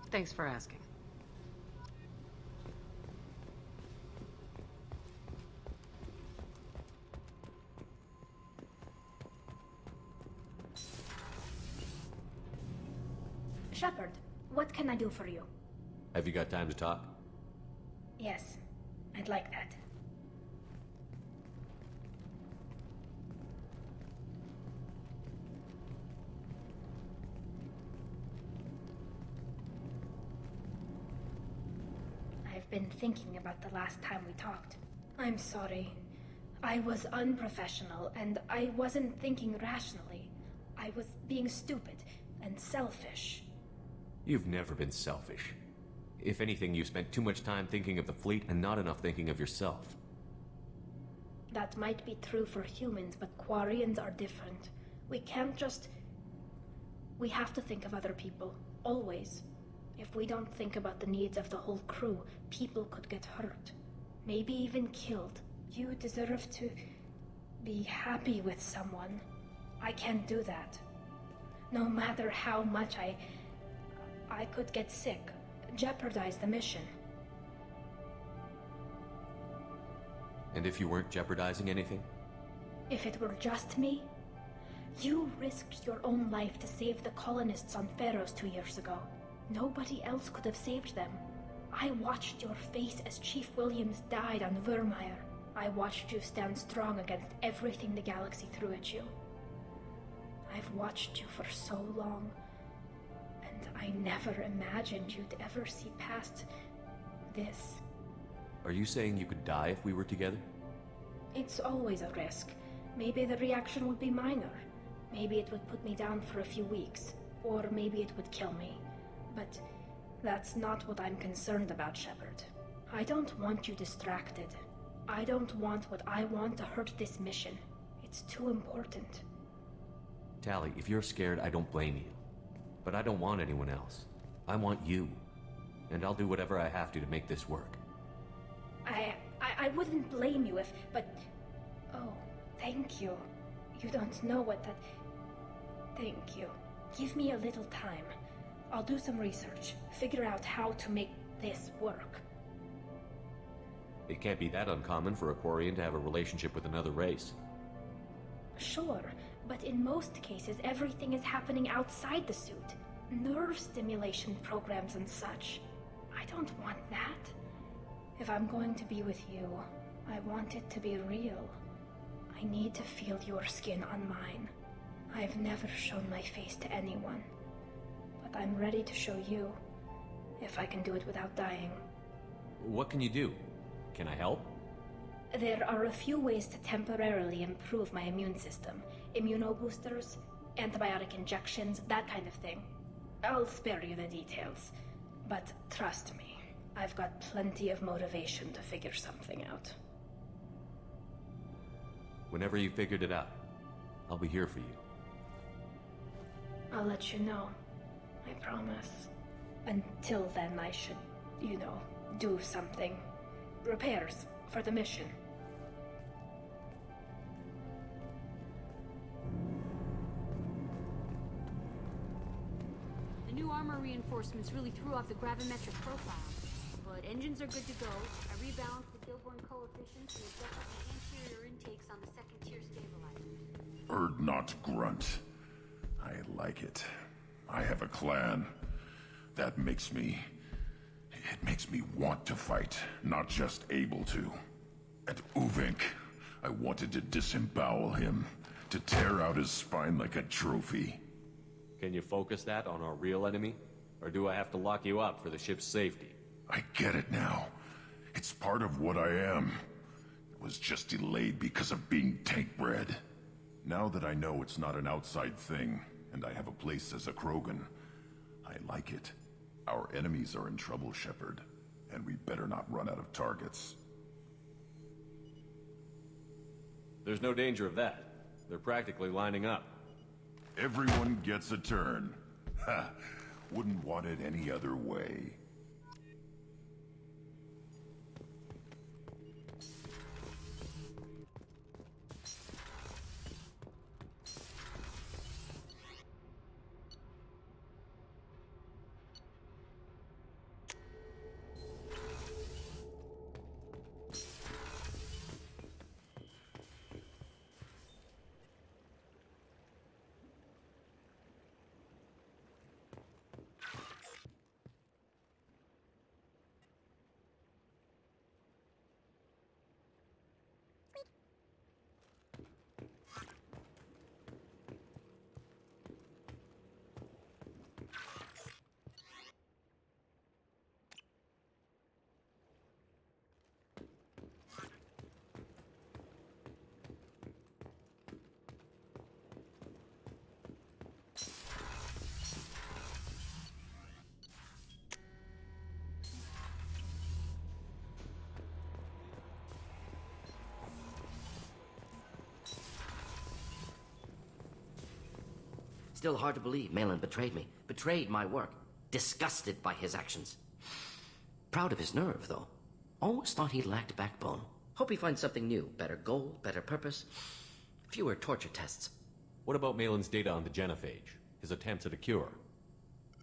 Thanks for asking. Shepard, what can I do for you? Have you got time to talk? Yes, I'd like that. been thinking about the last time we talked. I'm sorry. I was unprofessional, and I wasn't thinking rationally. I was being stupid and selfish. You've never been selfish. If anything, you spent too much time thinking of the fleet and not enough thinking of yourself. That might be true for humans, but Quarians are different. We can't just... We have to think of other people, always. If we don't think about the needs of the whole crew, people could get hurt. Maybe even killed. You deserve to be happy with someone. I can't do that. No matter how much I could get sick, jeopardize the mission. And if you weren't jeopardizing anything? If it were just me? You risked your own life to save the colonists on Pharos 2 years ago. Nobody else could have saved them. I watched your face as Chief Williams died on Vermeer. I watched you stand strong against everything the galaxy threw at you. I've watched you for so long, and I never imagined you'd ever see past this. Are you saying you could die if we were together? It's always a risk. Maybe the reaction would be minor. Maybe it would put me down for a few weeks, or maybe it would kill me. But that's not what I'm concerned about, Shepard. I don't want you distracted. I don't want what I want to hurt this mission. It's too important. Tali, if you're scared, I don't blame you. But I don't want anyone else. I want you. And I'll do whatever I have to make this work. I wouldn't blame you if, but... Oh, thank you. You don't know what that... Thank you. Give me a little time. I'll do some research, figure out how to make this work. It can't be that uncommon for a Quarian to have a relationship with another race. Sure, but in most cases everything is happening outside the suit. Nerve stimulation programs and such. I don't want that. If I'm going to be with you, I want it to be real. I need to feel your skin on mine. I've never shown my face to anyone. But I'm ready to show you, if I can do it without dying. What can you do? Can I help? There are a few ways to temporarily improve my immune system. Immunoboosters, antibiotic injections, that kind of thing. I'll spare you the details. But trust me, I've got plenty of motivation to figure something out. Whenever you've figured it out, I'll be here for you. I'll let you know. I promise. Until then, I should, do something. Repairs for the mission. The new armor reinforcements really threw off the gravimetric profile. But engines are good to go. I rebalanced the Gilborn coefficients and adjusted the anterior intakes on the second-tier stabilizer. Erd not grunt. I like it. I have a clan. That makes me... It makes me want to fight, not just able to. At Uvink, I wanted to disembowel him, to tear out his spine like a trophy. Can you focus that on our real enemy? Or do I have to lock you up for the ship's safety? I get it now. It's part of what I am. It was just delayed because of being tank-bred. Now that I know it's not an outside thing, and I have a place as a Krogan, I like it. Our enemies are in trouble, Shepard, and we better not run out of targets. There's no danger of that. They're practically lining up. Everyone gets a turn. Ha! Wouldn't want it any other way. Still hard to believe Malin betrayed me. Betrayed my work. Disgusted by his actions. Proud of his nerve, though. Always thought he lacked backbone. Hope he finds something new. Better goal, better purpose. Fewer torture tests. What about Malin's data on the genophage? His attempts at a cure?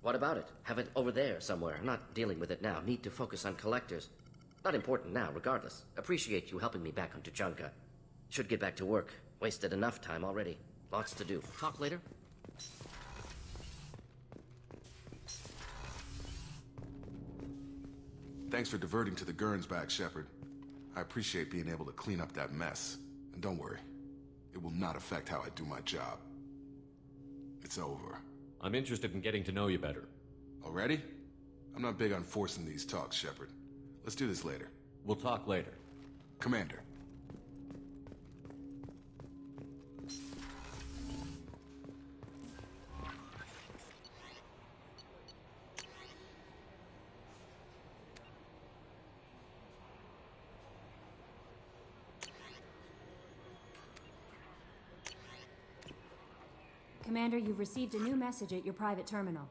What about it? Have it over there somewhere. Not dealing with it now. Need to focus on collectors. Not important now, regardless. Appreciate you helping me back on Tuchanka. Should get back to work. Wasted enough time already. Lots to do. Talk later? Thanks for diverting to the Gernsback, Shepard. I appreciate being able to clean up that mess. And don't worry, it will not affect how I do my job. It's over. I'm interested in getting to know you better. Already? I'm not big on forcing these talks, Shepard. Let's do this later. We'll talk later. Commander. Commander, you've received a new message at your private terminal.